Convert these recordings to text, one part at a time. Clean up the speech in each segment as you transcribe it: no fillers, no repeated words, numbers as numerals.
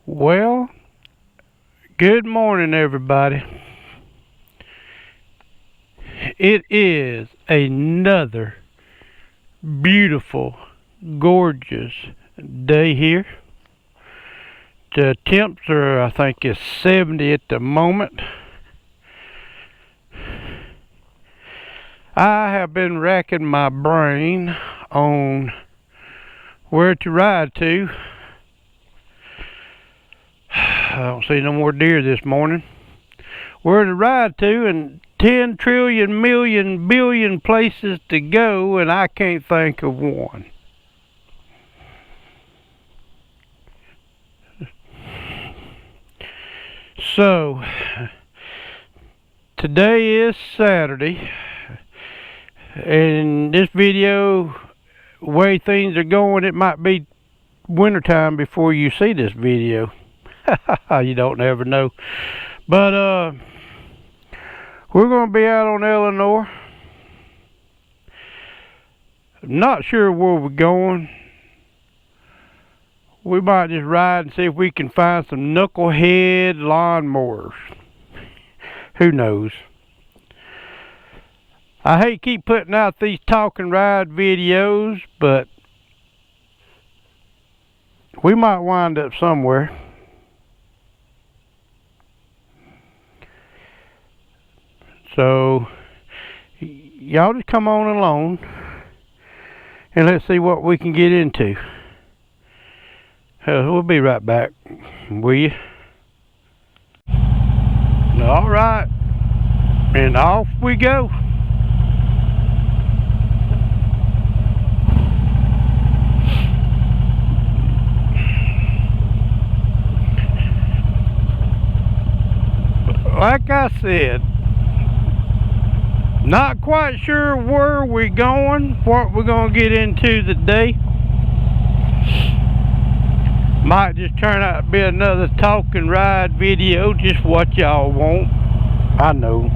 Well, good morning, everybody. It is another beautiful, gorgeous day here. The temps are, I think, is 70 at the moment. I have been racking my brain on where to ride to. I don't see no more deer this morning. Where to ride to, and 10 trillion million billion places to go, and I can't think of one. So, today is Saturday, and this video, the way things are going, it might be wintertime before you see this video. You don't ever know. But we're going to be out on Eleanor. I'm not sure where we're going. We might just ride and see if we can find some Knucklehead Lawn mowers. Who knows? I hate keep putting out these talk and ride videos, but we might wind up somewhere. So, y'all just come on along and let's see what we can get into. We'll be right back, will you? Alright, and off we go. Like I said, not quite sure where we're going, what we're going to get into today. Might just turn out to be another talk and ride video, just what y'all want. I know.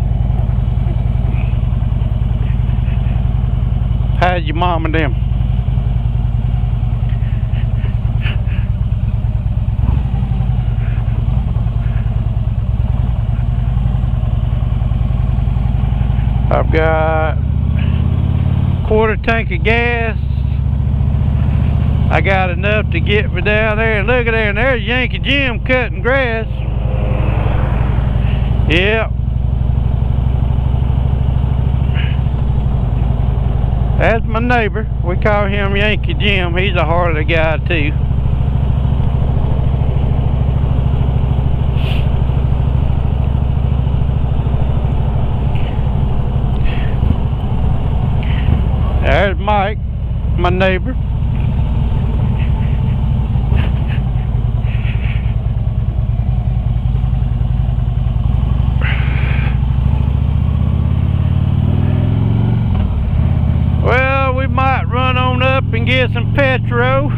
How's your mom and them? I've got a quarter tank of gas. I got enough to get me down there. And look at there, and there's Yankee Jim cutting grass. Yep. That's my neighbor. We call him Yankee Jim. He's a Harley guy too. There's Mike, my neighbor. Well, we might run on up and get some petrol.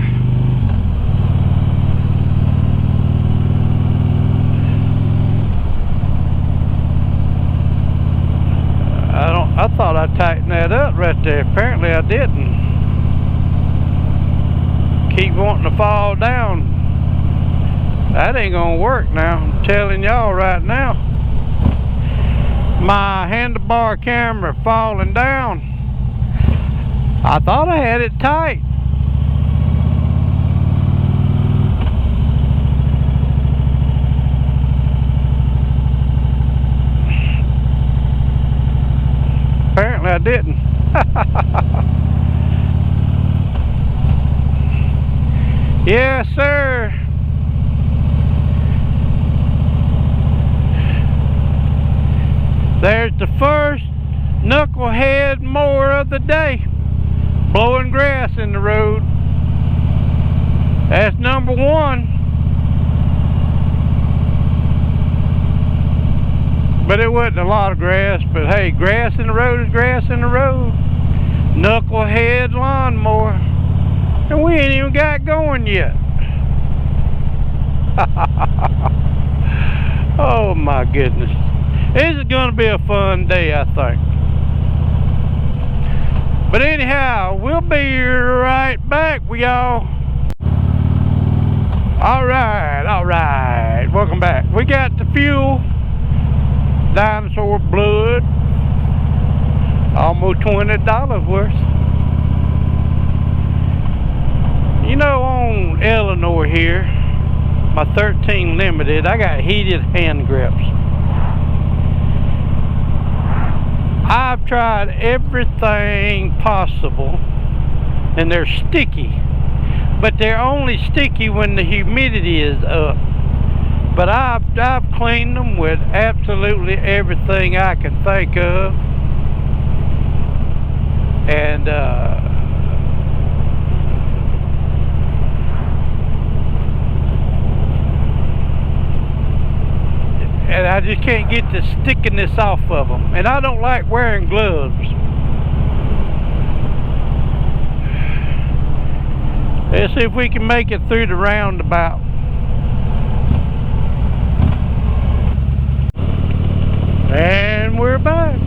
I thought I tightened that up right there. Apparently I didn't. Keep wanting to fall down. That ain't gonna work now. I'm telling y'all right now. My handlebar camera falling down. I thought I had it tight. Apparently I didn't. Yes, sir. There's the first knucklehead mower of the day. Blowing grass in the road. That's number one. But it wasn't a lot of grass, but hey, grass in the road is grass in the road. Knucklehead lawnmower. And we ain't even got going yet. Oh my goodness. This is gonna be a fun day, I think. But anyhow, we'll be right back with y'all. Alright, welcome back. We got the fuel, dinosaur blood, almost $20 worth. You know, on Eleanor here, my 13 Limited, I got heated hand grips. I've tried everything possible, and they're sticky. But they're only sticky when the humidity is up. But I've cleaned them with absolutely everything I can think of. And I just can't get the stickiness off of them. And I don't like wearing gloves. Let's see if we can make it through the roundabout. And we're back.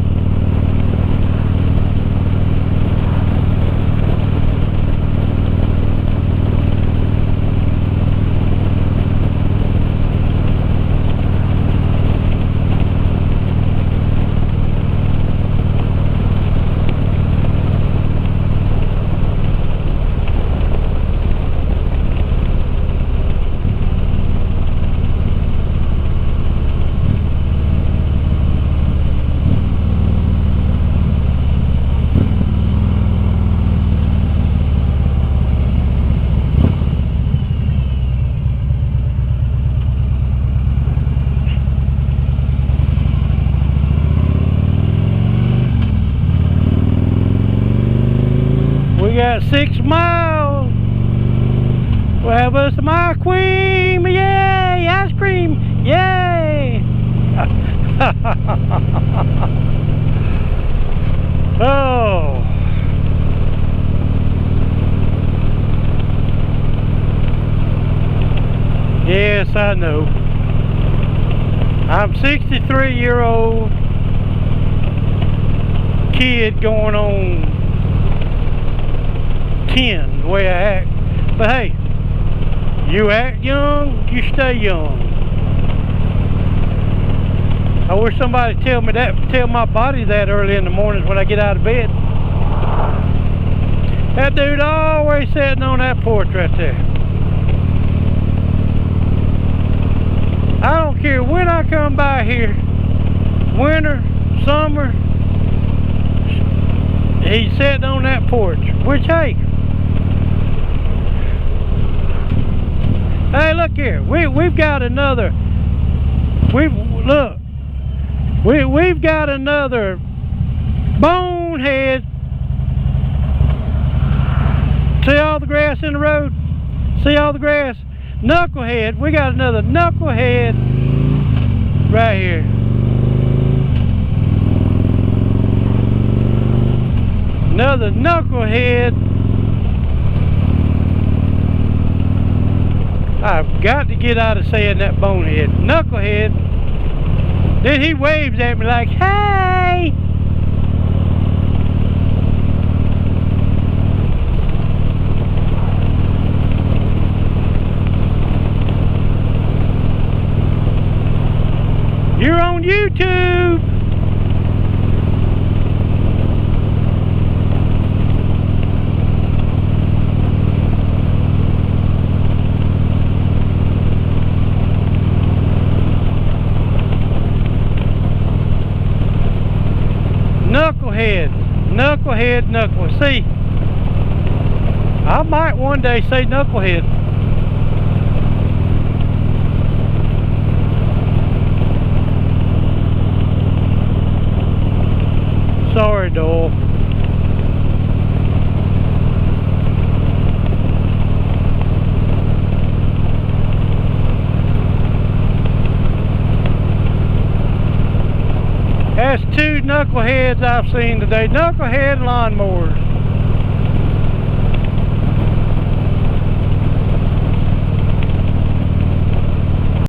We got 6 miles. We'll have us some ice cream. Yay! Ice cream. Yay! Oh. Yes, I know. I'm 63-year-old kid going on 10, the way I act. But hey, you act young, you stay young. I wish somebody tell me that, tell my body that early in the mornings when I get out of bed. That dude always sitting on that porch right there. I don't care when I come by here, winter, summer, he's sitting on that porch, which hey, look here. We've got another. We've got another bonehead. See all the grass in the road? See all the grass? Knucklehead. We got another knucklehead right here. Another knucklehead. I've got to get out of saying that bonehead. Knucklehead. Then he waves at me like, hey! You're on YouTube! Knucklehead. See, I might one day say knucklehead. Sorry, Dole. That's 2 knuckleheads I've seen today. Knucklehead lawnmowers.